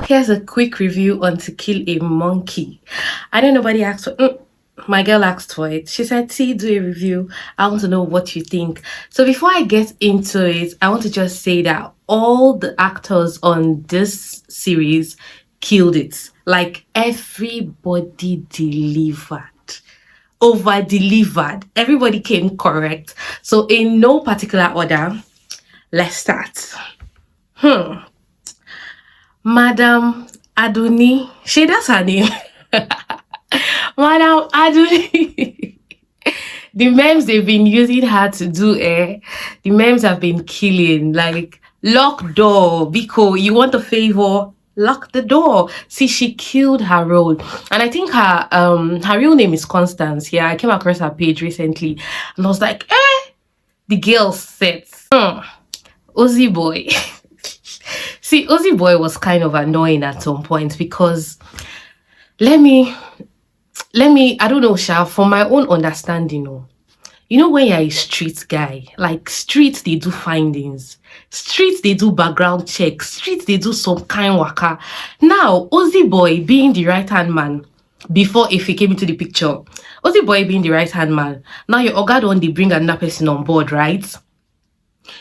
Here's a quick review on To Kill a Monkey. I know nobody asked for my girl asked for it. She said, "T, do a review. I want to know what you think." So before I get into it, I want to just say that all the actors on this series killed it. Like everybody delivered. Over delivered. Everybody came correct. So in no particular order, let's start. Madam Aduni. That's her name. Madam Aduni. The memes they've been using her to do, the memes have been killing. Like, lock door. Biko, you want a favor? Lock the door. See, she killed her role. And I think her real name is Constance. Yeah, I came across her page recently. And I was like, the girl said, Ozzy boy. See, Ozzy boy was kind of annoying at some point because let me, I don't know, Sha, from my own understanding, you know, when you're a street guy, like streets, they do findings. Streets, they do background checks. Streets, they do some kind waka. Now, Ozzy boy being the right-hand man, before if he came into the picture, Ozzy boy being the right-hand man, now your oga don't they bring another person on board, right?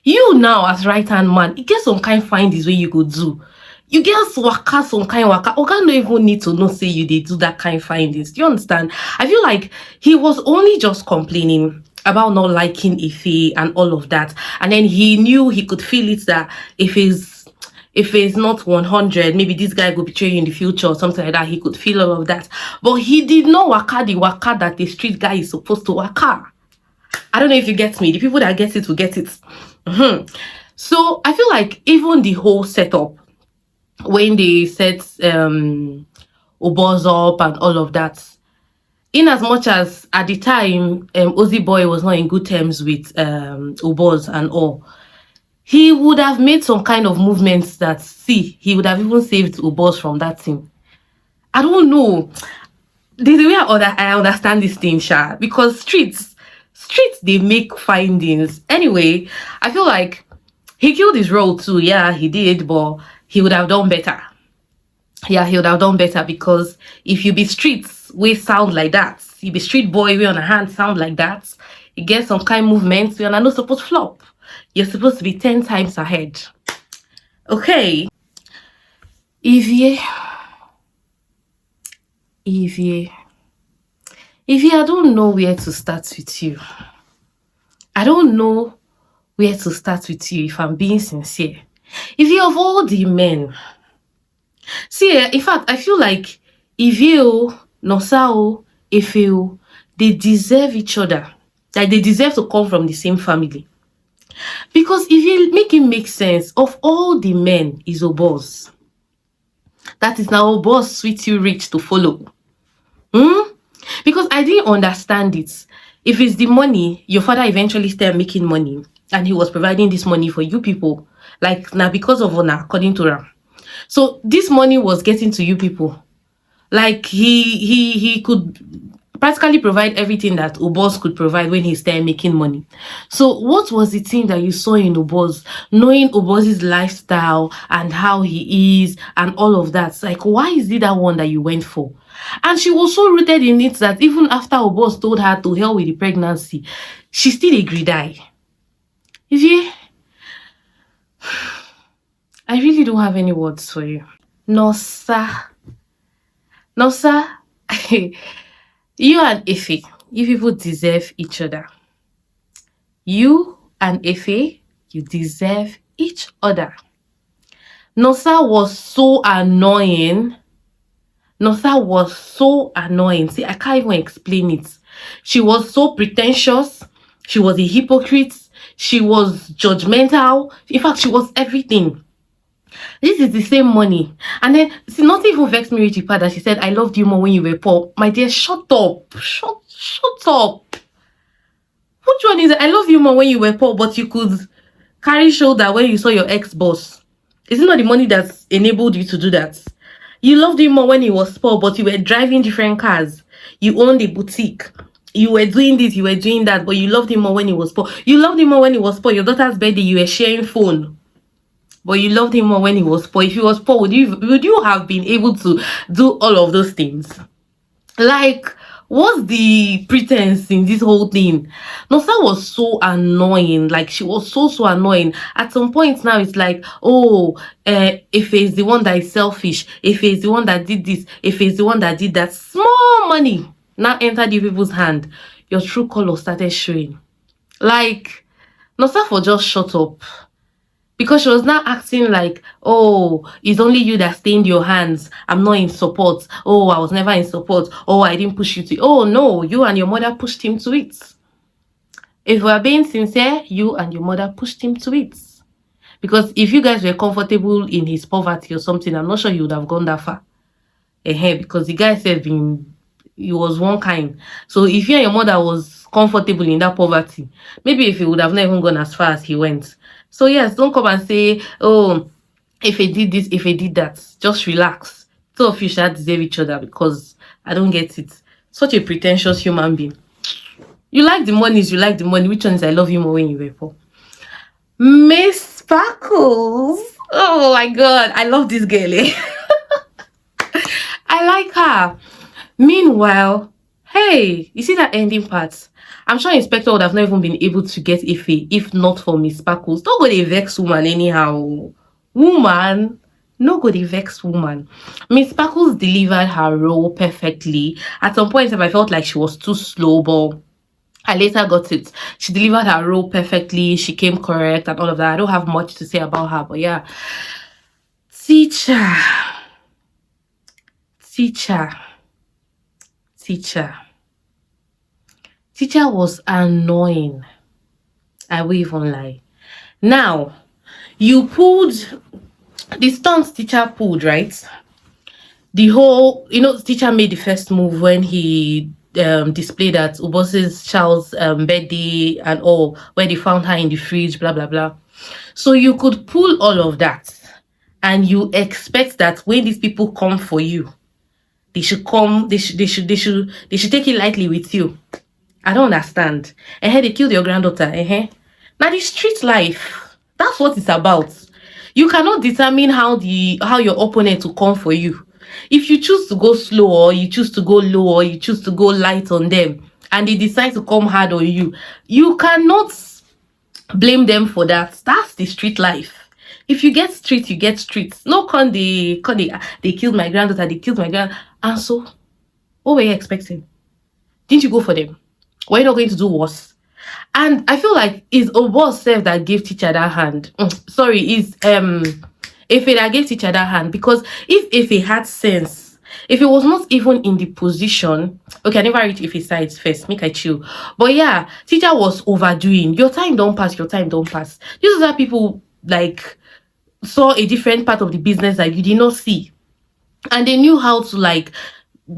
You now as right-hand man, you get some kind findings where you go do. You get waka, some kind waka. Oga don't even need to know say you they do that kind findings. Do you understand? I feel like he was only just complaining about not liking Ife and all of that. And then he knew he could feel it that if it's not 100, maybe this guy could betray you in the future or something like that. He could feel all of that. But he did not waka the waka that the street guy is supposed to waka. I don't know if you get me. The people that get it will get it. So I feel like even the whole setup, when they set Oboz up and all of that, in as much as at the time Ozzy boy was not in good terms with Oboz and all, he would have made some kind of movements that, see, he would have even saved Oboz from that thing. I don't know. The way I understand this thing, Sha, because streets they make findings. Anyway, I feel like he killed his role too. Yeah, he did, but he would have done better. Yeah, he would have done better, because if you be streets, we sound like that. You be street boy, we on a hand sound like that. You get some kind of movements, you're not supposed to flop. You're supposed to be 10 times ahead. Okay. Evie, I don't know where to start with you. I don't know where to start with you, if I'm being sincere. Evie, of all the men, see, in fact, I feel like Ivio, Nosao, Efeo, they deserve each other. Like, they deserve to come from the same family. Because if you make it make sense, of all the men is Oboz. That is now Oboz sweet you rich to follow. Because I didn't understand it. If it's the money, your father eventually started making money, and he was providing this money for you people. Like, now because of honor, according to Ram. So this money was getting to you people. Like, he could practically provide everything that Oboz could provide when he started making money. So what was the thing that you saw in Oboz, knowing Oboz's lifestyle and how he is and all of that? Like, why is it that one that you went for? And she was so rooted in it that even after Oboz told her to hell with the pregnancy, she still agreed. I really don't have any words for you. No, sir. No, sir. You and Efe, you people deserve each other. You and Efe, you deserve each other. Nosa was so annoying. Nosa was so annoying. See, I can't even explain it. She was so pretentious. She was a hypocrite. She was judgmental. In fact, she was everything. This is the same money. And then, see, not even vexed me with the part that she said, "I loved you more when you were poor." My dear, shut up. Shut up. Which one is it? I love you more when you were poor, but you could carry shoulder when you saw your ex-boss. Is it not the money that enabled you to do that? You loved him more when he was poor, but you were driving different cars. You owned a boutique. You were doing this, you were doing that, but you loved him more when he was poor. You loved him more when he was poor. Your daughter's birthday, you were sharing phone. but you loved him more when he was poor. If he was poor, would you have been able to do all of those things? Like, what's the pretense in this whole thing? Nosa was so annoying. Like, she was so annoying. At some point now, it's like, oh, if it's the one that is selfish, if it's the one that did this, if it's the one that did that, small money now entered the people's hand. Your true color started showing. Like, Nosa for just shut up. Because she was now acting like, oh, it's only you that stained your hands. I'm not in support. Oh, I was never in support. Oh, I didn't push you to it. Oh, no, you and your mother pushed him to it. If we are being sincere, you and your mother pushed him to it. Because if you guys were comfortable in his poverty or something, I'm not sure you would have gone that far. Because the guy said he was one kind. So if you and your mother was comfortable in that poverty, maybe if he would have not even gone as far as he went. So yes, don't come and say, oh, if he did this, if he did that. Just relax. Two of you shall deserve each other, because I don't get it. Such a pretentious human being. You like the monies, you like the money. Which one is I love you more when you were poor? Miss Sparkles. Oh my god, I love this girl. I like her. Meanwhile, hey, you see that ending part? I'm sure Inspector would have not even been able to get Ife if not for Miss Sparkles. Don't go to vex woman anyhow. Woman, no go to vex woman. Miss Sparkles delivered her role perfectly. At some point, I felt like she was too slow, but I later got it. She delivered her role perfectly. She came correct and all of that. I don't have much to say about her, but yeah. Teacher. Teacher was annoying. I will even lie. Now, you pulled the stunts teacher pulled, right? The whole, the teacher made the first move when he displayed at Ubosi's child's birthday and all, where they found her in the fridge, blah blah blah. So you could pull all of that, and you expect that when these people come for you, they should take it lightly with you. I don't understand. They killed your granddaughter. Now the street life, that's what it's about. You cannot determine how your opponent will come for you. If you choose to go slow, or you choose to go low, or you choose to go light on them, and they decide to come hard on you, you cannot blame them for that. That's the street life. If you get street, you get street. No, they killed my granddaughter, they killed my grand. And so, what were you expecting? Didn't you go for them? Were you not going to do worse? And I feel like it's Obo's self that gave teacher that hand. Sorry, it's Ife that gave teacher that hand. Because if Ife had sense, if it was not even in the position, okay, I never reach Ife's sides first, make I chill. But yeah, teacher was overdoing. Your time don't pass, your time don't pass. These are people like saw a different part of the business that you did not see, and they knew how to like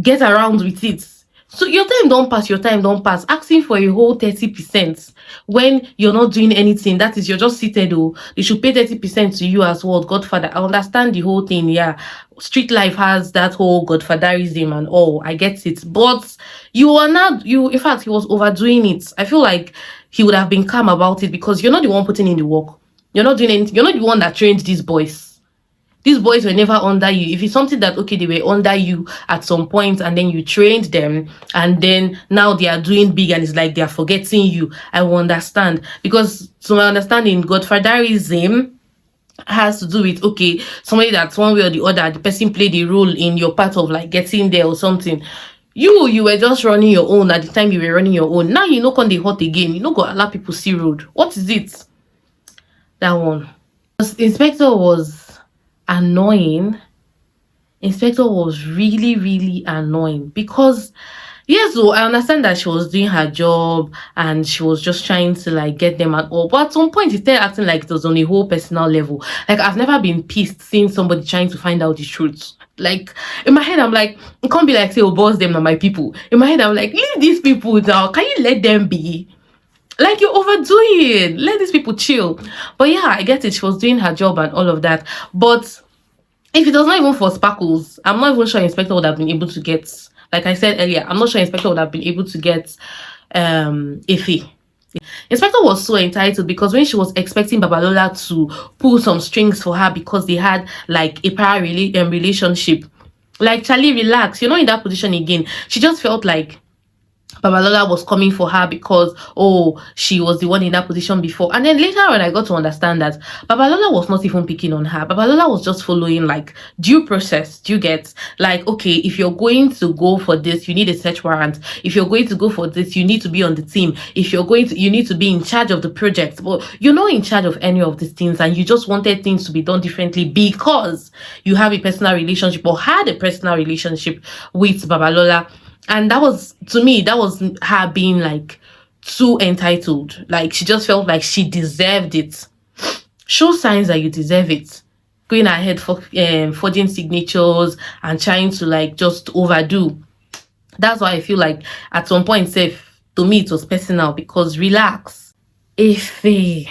get around with it. So your time don't pass, your time don't pass. Asking for a whole 30% when you're not doing anything, that is, you're just seated. Oh, they should pay 30% to you as well, Godfather. I understand the whole thing. Yeah, street life has that whole Godfatherism and all. I get it, but in fact, he was overdoing it. I feel like he would have been calm about it, because you're not the one putting in the work. You're not doing anything. You're not the one that trained these boys. These boys were never under you. If it's something that, okay, they were under you at some point and then you trained them and then now they are doing big and it's like they are forgetting you, I will understand. Because to my understanding, Godfatherism has to do with, okay, somebody that's one way or the other, the person played a role in your part of like getting there or something. You were just running your own at the time you were running your own. Now you know can they hot again. You know go allow people see road. What is it? That one. Inspector was annoying. Inspector was really annoying, because yes, so I understand that she was doing her job and she was just trying to like get them at all, but at some point she started acting like it was on a whole personal level. Like, I've never been pissed seeing somebody trying to find out the truth. Like, in my head I'm like, it can't be like, say, oh, boss, them are my people. In my head I'm like, leave these people down, can you let them be? Like, you're overdoing. Let these people chill. But yeah, I get it. She was doing her job and all of that. But if it was not even for Sparkles, I'm not even sure Inspector would have been able to get, like I said earlier, I'm not sure Inspector would have been able to get Ife. Inspector was so entitled because when she was expecting Babalola to pull some strings for her because they had like a prior relationship, like Charlie, relax, you're not in that position again. She just felt like Babalola was coming for her because, oh, she was the one in that position before. And then later on, I got to understand that Babalola was not even picking on her. Babalola was just following like due process. Do you get? Like, okay, if you're going to go for this, you need a search warrant. If you're going to go for this, you need to be on the team. If you're going to, you need to be in charge of the project. But you're not in charge of any of these things, and you just wanted things to be done differently because you have a personal relationship or had a personal relationship with Babalola. And that was, to me, that was her being like too entitled. Like she just felt like she deserved it. Show signs that you deserve it. Going ahead for forging signatures and trying to like just overdo. That's why I feel like at some point, safe to me, it was personal because relax. Ife.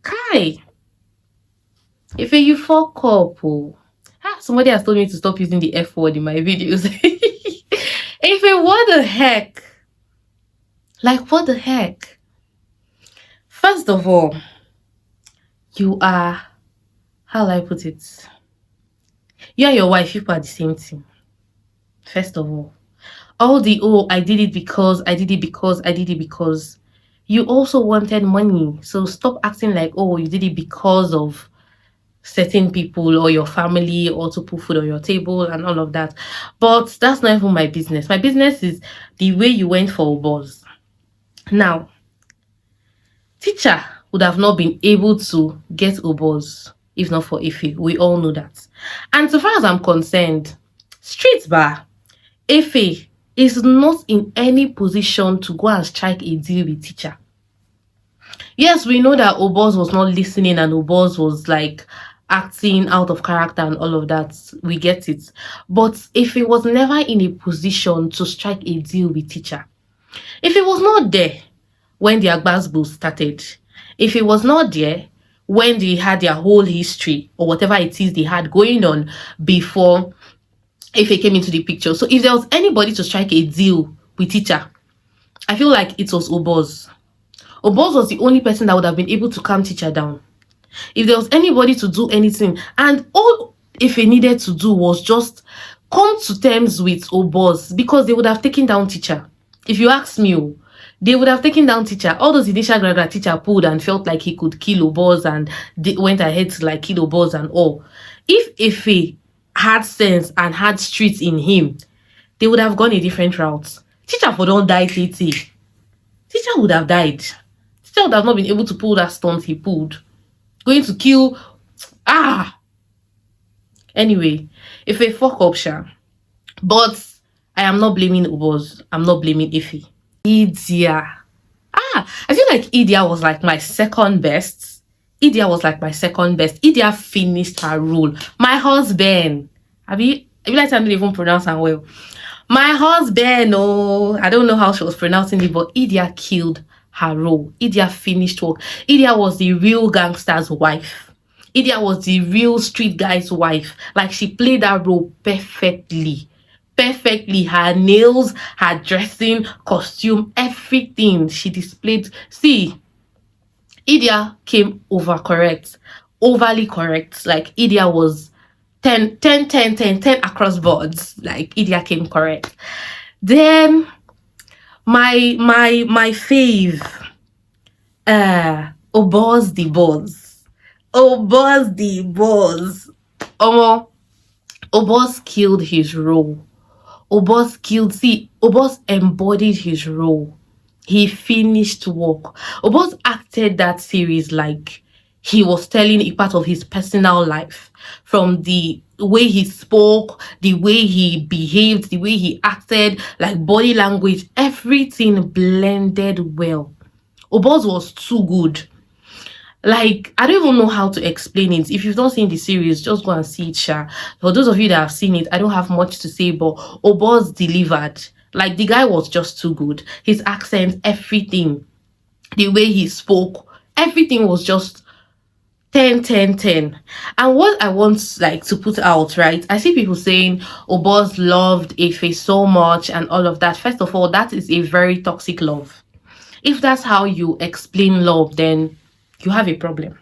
Kai. If you fuck up, oh. Somebody has told me to stop using the F word in my videos. If what the heck? Like, what the heck? First of all, you are, how will I put it? You and your wife, you are the same thing. First of all the, oh, I did it because, you also wanted money. So stop acting like, oh, you did it because of certain people or your family or to put food on your table and all of that. But that's not even my business. My business is the way you went for a boss. Now, teacher would have not been able to get Obos if not for Ife. We all know that. And so far as I'm concerned, street bar, Ife is not in any position to go and strike a deal with teacher. Yes, we know that Obos was not listening and Obos was like acting out of character and all of that. We get it. But if he was never in a position to strike a deal with teacher, if he was not there when the Agbasbo started, if he was not there when they had their whole history or whatever it is they had going on before if he came into the picture. So if there was anybody to strike a deal with teacher, I feel like it was Obos. Obos was the only person that would have been able to calm teacher down. If there was anybody to do anything, and all if he needed to do was just come to terms with Obos, because they would have taken down teacher. If you ask me, they would have taken down teacher. All those initial graduate teacher pulled and felt like he could kill Obos and they went ahead to like kill Obos and all. If he had sense and had streets in him, they would have gone a different route. Teacher for don't die, TT. Teacher would have died. Teacher would have not been able to pull that stunt he pulled. Going to kill. Anyway, if a fuck up, sure. But I am not blaming Ubos. I'm not blaming Ife. Idia. I feel like Idia was like my second best. Idia finished her role. My husband. I feel like I didn't even pronounce her well. My husband, I don't know how she was pronouncing it, but Idia killed her role. Idia finished work. Idia was the real gangster's wife. Idia was the real street guy's wife. Like, she played that role perfectly. Her nails, her dressing, costume, everything she displayed. See, Idia came overly correct. Like, Idia was 10 across boards. Like, Idia came correct. Then my fave, Obos the boss. Obos killed his role. Obos embodied his role. He finished work. Obos acted that series like he was telling a part of his personal life, from the way he spoke, the way he behaved, the way he acted, like body language, everything blended well. Obos was too good. Like, I don't even know how to explain it. If you've not seen the series, just go and see it, Sha. For those of you that have seen it, I don't have much to say, but Obos delivered. Like, the guy was just too good. His accent, everything, the way he spoke, everything was just 10, 10, 10. And what I want like to put out, right? I see people saying Obos loved Ife so much and all of that. First of all, that is a very toxic love. If that's how you explain love, then you have a problem.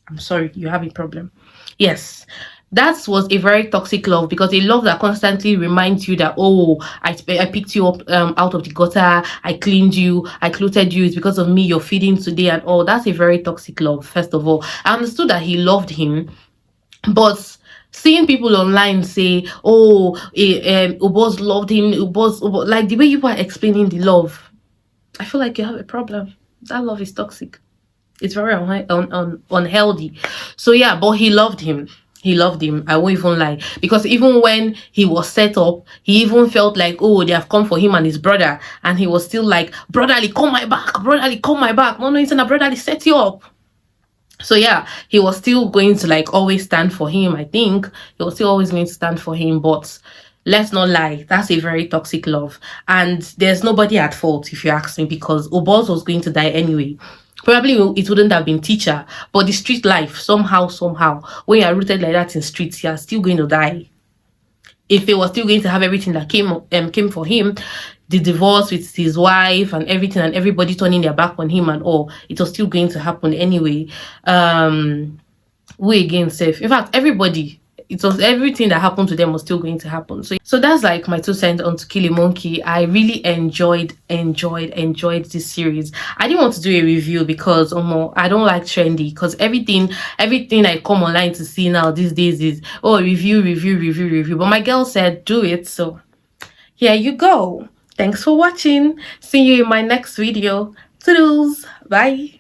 I'm sorry, you have a problem. Yes, that was a very toxic love, because a love that constantly reminds you that, oh, I picked you up out of the gutter, I cleaned you, I clothed you, it's because of me you're feeding today and all. That's a very toxic love. First of all, I understood that he loved him, but seeing people online say, oh, Ubos loved him, Ubos, like the way you are explaining the love, I feel like you have a problem. That love is toxic. It's very unhealthy. So yeah, but he loved him. He loved him. I won't even lie. Because even when he was set up, he even felt like, oh, they have come for him and his brother. And he was still like, brotherly, come my back. Brotherly, come my back. No, it's not brotherly, set you up. So yeah, he was still going to like always stand for him. I think he was still always going to stand for him. But let's not lie, that's a very toxic love. And there's nobody at fault, if you ask me, because Obos was going to die anyway. Probably it wouldn't have been teacher, but the street life, somehow, when you're rooted like that in streets, you're still going to die. If he was still going to have everything that came for him, the divorce with his wife and everything, and everybody turning their back on him and all, it was still going to happen anyway. We again safe. In fact, everybody, it was everything that happened to them was still going to happen. So that's like my 2 cents on To Kill a Monkey. I really enjoyed this series. I didn't want to do a review because I don't like trendy, because everything I come online to see now these days is, oh, review. But my girl said do it, so here you go. Thanks for watching. See you in my next video. Toodles. Bye.